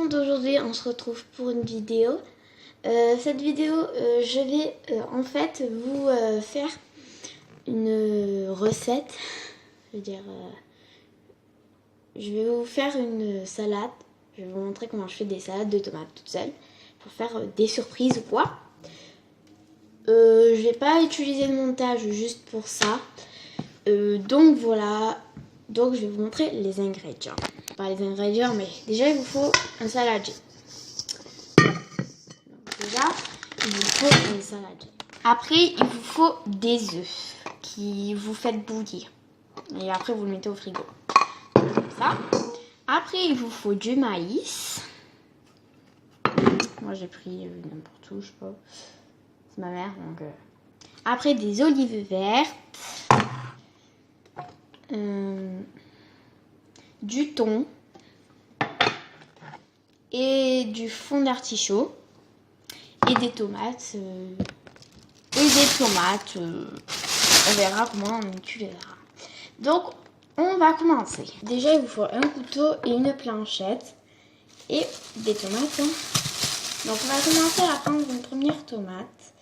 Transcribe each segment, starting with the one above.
monde, aujourd'hui on se retrouve pour une vidéo. Cette vidéo, je vais en fait vous faire une recette. Je vais vous faire une salade. Je vais vous montrer comment je fais des salades de tomates toute seule pour faire des surprises ou quoi. Je vais pas utiliser le montage juste pour ça. Donc voilà. Donc je vais vous montrer les ingrédients. Pas les ingrédients, mais déjà il vous faut un saladier. Donc déjà, il vous faut un saladier. Après, il vous faut des œufs qui vous faites bouillir. Et après, vous le mettez au frigo. Comme ça. Après, il vous faut du maïs. Moi, j'ai pris n'importe où, je sais pas. C'est ma mère, donc... Après, des olives vertes. Du thon. Et du fond d'artichaut. Et des tomates. On verra comment on utilisera. Donc, on va commencer. Déjà, il vous faut un couteau et une planchette. Et des tomates. Donc, on va commencer à prendre une première tomate.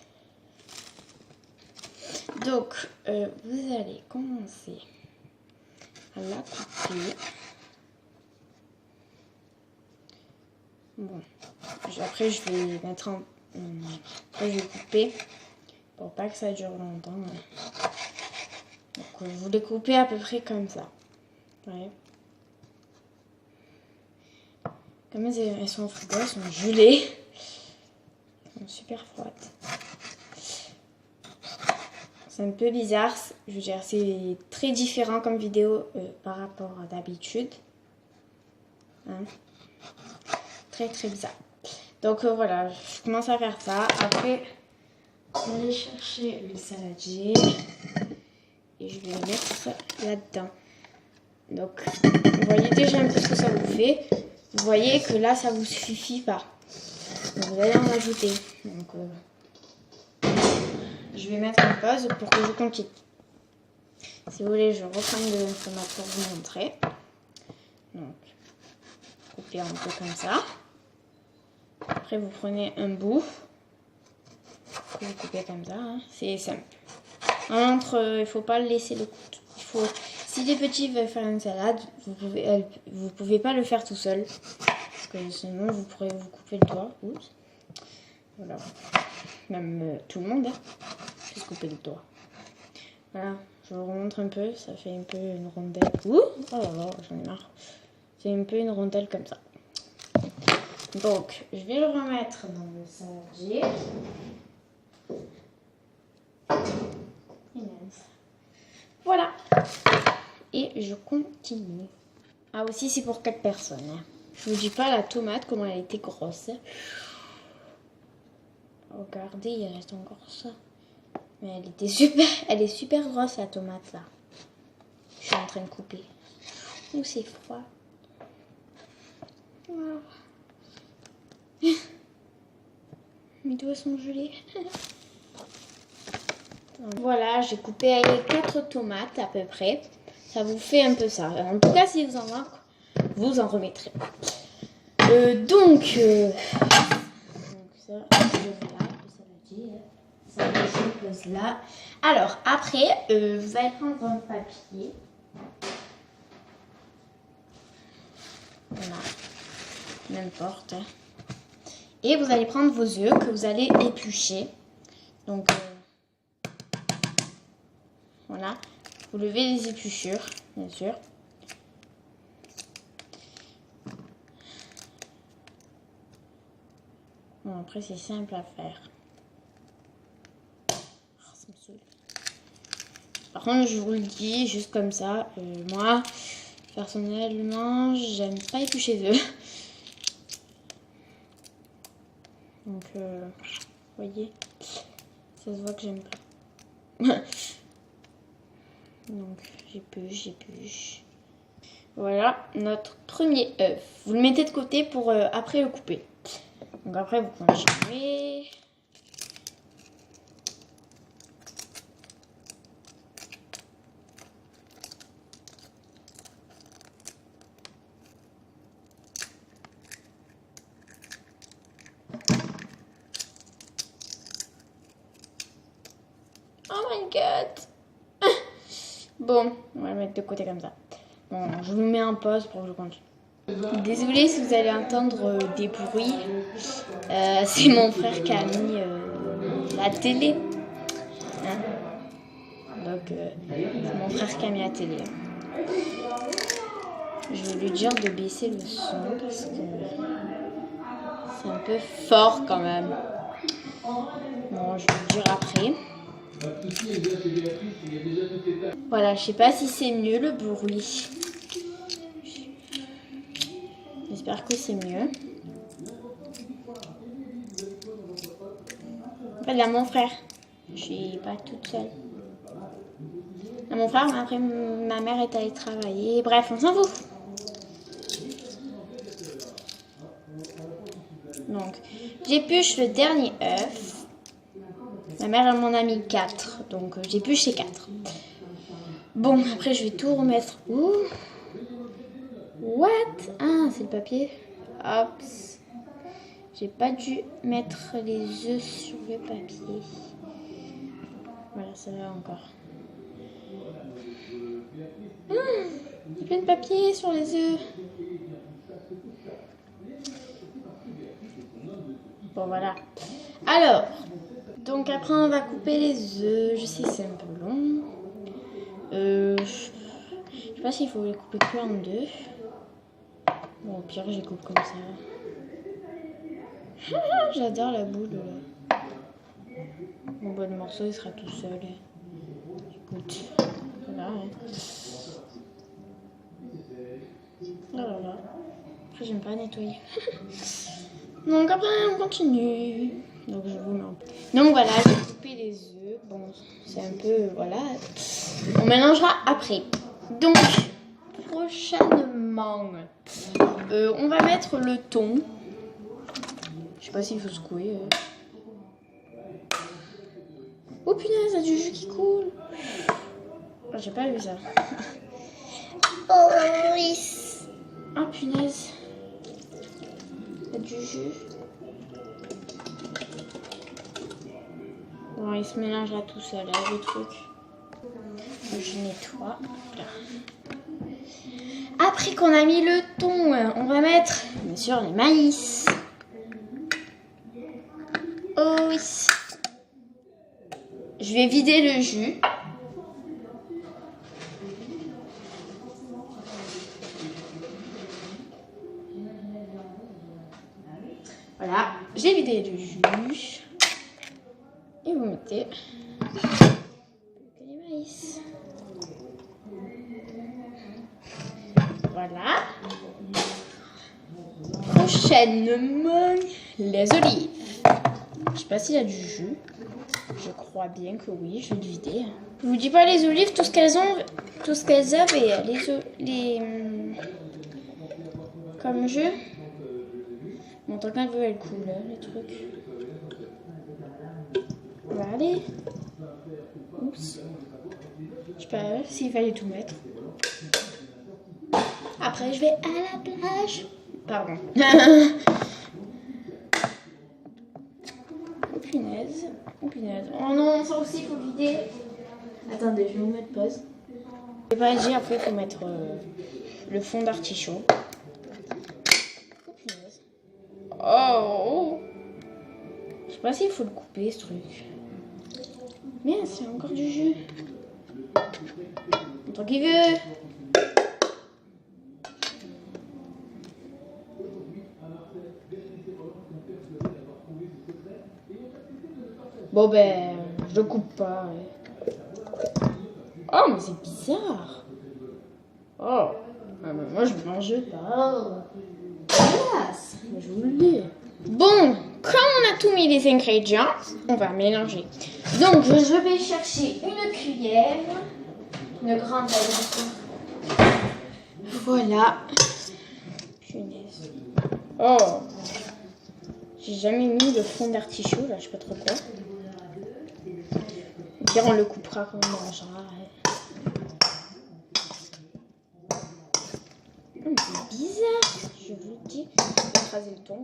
Donc, vous allez commencer à la couper. Bon, après, je vais mettre en... Après, je vais couper pour pas que ça dure longtemps. Donc, vous les coupez à peu près comme ça. Ouais. Comme elles sont au frigo, elles sont gelées. Elles sont super froides. C'est un peu bizarre. Je veux dire, c'est très différent comme vidéo par rapport à d'habitude. Hein? Très très bizarre. Donc voilà, je commence à faire ça. Après, je vais aller chercher le saladier. Et je vais le mettre là-dedans. Donc, vous voyez déjà un peu ce que ça vous fait. Vous voyez que là, ça vous suffit pas. Donc, vous allez en ajouter. Donc, je vais mettre en pause pour que je continue. Si vous voulez, je reprends de tomate pour vous montrer. Donc, coupez un peu comme ça. Après, vous prenez un bout. Vous coupez comme ça. Hein. C'est simple. Il ne faut pas le laisser le couteau. Si les petits veulent faire une salade, vous pouvez pas le faire tout seul. Parce que sinon, vous pourrez vous couper le doigt. Oups. Voilà. Même tout le monde peut se couper le doigt. Voilà. Je vous remontre un peu. Ça fait un peu une rondelle. Ouh, oh là là, j'en ai marre. C'est un peu une rondelle comme ça. Donc, je vais le remettre dans le saladier. Voilà. Et je continue. Ah aussi, c'est pour 4 personnes. Hein. Je vous dis pas la tomate, comment elle était grosse. Regardez, il reste encore ça. Mais elle est super grosse la tomate là. Je suis en train de couper. Ouh, c'est froid. Oh. Mes doigts sont gelés. Voilà, j'ai coupé 4 tomates à peu près. Ça vous fait un peu ça. En tout cas, si vous en manque, vous en remettrez. Donc ça, je vais là, ça je pose là. Alors, après, vous allez prendre un papier. Voilà, n'importe. Et vous allez prendre vos œufs que vous allez éplucher. Donc, voilà. Vous levez les épluchures, bien sûr. Bon, après, c'est simple à faire. Oh, ça me saoule. Par contre, je vous le dis, juste comme ça, moi, personnellement, j'aime pas éplucher les œufs. Donc, vous voyez, ça se voit que j'aime pas. Donc, j'épluche. Voilà notre premier œuf. Vous le mettez de côté pour après le couper. Donc après, vous continuez. my god. Bon, on va le mettre de côté comme ça. Bon, je vous mets en pause pour que je continue. Désolée si vous allez entendre des bruits. C'est mon frère qui a mis la télé. Hein? Donc, c'est mon frère qui a mis la télé. Je vais lui dire de baisser le son parce que c'est un peu fort quand même. Bon, je vais le dire après. Voilà, je sais pas si c'est mieux le bruit. J'espère que c'est mieux. En fait, il y a mon frère. Je suis pas toute seule. Il y a mon frère, mais après ma mère est allée travailler. Bref, on s'en fout. Donc, j'épluche le dernier œuf. Ma mère, elle m'en a mis 4. Donc, j'épluche les 4. Bon, après, je vais tout remettre. Ouh. What? Ah, c'est le papier. Hop. J'ai pas dû mettre les œufs sur le papier. Voilà, ça va encore. Il y a plein de papier sur les œufs. Bon, voilà. Alors, donc après, on va couper les œufs. Je sais que c'est un peu long. Je sais pas s'il faut les couper que en deux. Bon, au pire, je les coupe comme ça. J'adore la boule là. Mon bon morceau, il sera tout seul. Écoute, voilà. Voilà. Après, j'aime pas nettoyer. Donc après, on continue. Donc je vous mets un peu. Donc voilà, j'ai coupé les œufs. Bon, c'est un peu, voilà. On mélangera après. Donc, prochainement, on va mettre le thon. Je sais pas s'il faut secouer. Oh punaise, il y a du jus qui coule. Oh, j'ai pas vu ça. Oh oui. Oh punaise. Il y a du jus. Bon, il se mélangera tout seul, là, le truc. Je nettoie. Là. Après qu'on a mis le thon, on va mettre, bien sûr, les maïs. Oh oui. Je vais vider le jus. Voilà, j'ai vidé le jus. Et vous mettez les maïs. Voilà. Prochainement, les olives. Je sais pas s'il y a du jus. Je crois bien que oui, je vais le vider. Je vous dis pas les olives, tout ce qu'elles ont, tout ce qu'elles avaient, les comme jus. Bon, tant qu'elle veut, elle coule, les trucs. On va aller. Oups. Je sais pas s'il fallait tout mettre. Après, je vais à la plage. Pardon. Oh punaise. Oh punaise. Oh non, ça aussi, il faut vider. Attendez, je vais vous mettre pause. Je vais pas dire, après, il faut mettre le fond d'artichaut. Oh punaise. Oh. Je sais pas s'il faut le couper, ce truc. Mais c'est encore du jus. Tant qu'il veut. Bon ben, je le coupe pas. Ouais. Oh mais c'est bizarre. Oh, ah, mais moi je mange pas. Yes, je vous le dis. Bon, quand on a tout mis les ingrédients, on va mélanger. Donc je vais chercher une cuillère, une grande cuillère. Voilà. Punaise. Oh. J'ai jamais mis le fond d'artichaut, là, je sais pas trop quoi. Au pire, on le coupera quand on mangera. Ouais. C'est bizarre, je vous le dis. Je vais écraser le thon.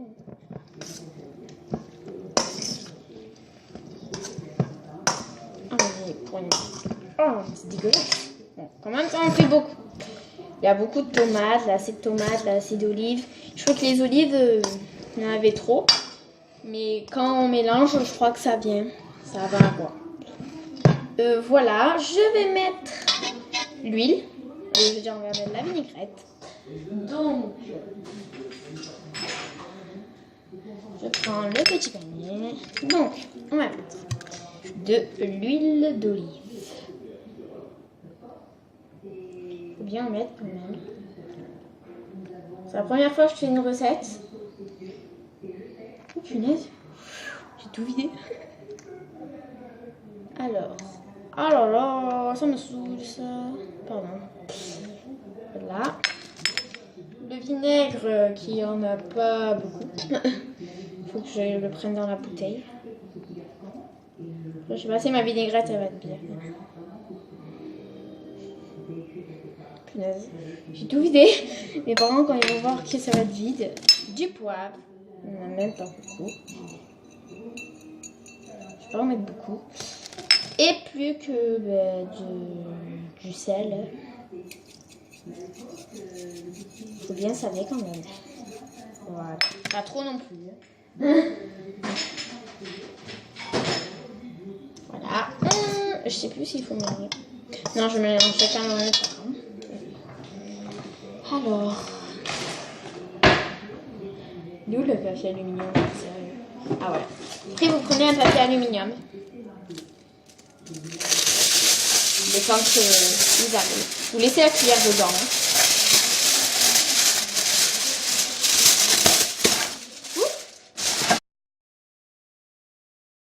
Oh, vas-y, pour une... Oh, c'est dégueulasse. Bon, quand même, ça en fait beaucoup. Il y a beaucoup de tomates, là c'est de tomates, là c'est d'olives. Je crois que les olives, il y en avait trop. Mais quand on mélange, je crois que ça vient. Ça va avoir. Voilà, je vais mettre l'huile. Je veux dire, on va mettre la vinaigrette. Donc, je prends le petit panier. Donc, on va mettre de l'huile d'olive. Faut bien en mettre quand même. C'est la première fois que je fais une recette. Oh punaise, j'ai tout vidé. Alors, oh là là, ça me saoule ça. Pardon. Voilà. Le vinaigre qui en a pas beaucoup. Faut que je le prenne dans la bouteille. Je sais pas si ma vinaigrette elle va être bien. Punaise. J'ai tout vidé. Mes parents quand ils vont voir que ça va être vide. Du poivre. On n'en a même pas beaucoup. Je vais pas en mettre beaucoup. Et plus que du sel. Faut bien saler quand même. Voilà. Pas trop non plus. Voilà. Je sais plus s'il faut mélanger. Non, je mélange chacun en même temps. Alors. D'où le papier aluminium? Sérieux. Ah ouais. Après, vous prenez un papier aluminium. Le temps que vous avez. Vous laissez la cuillère dedans.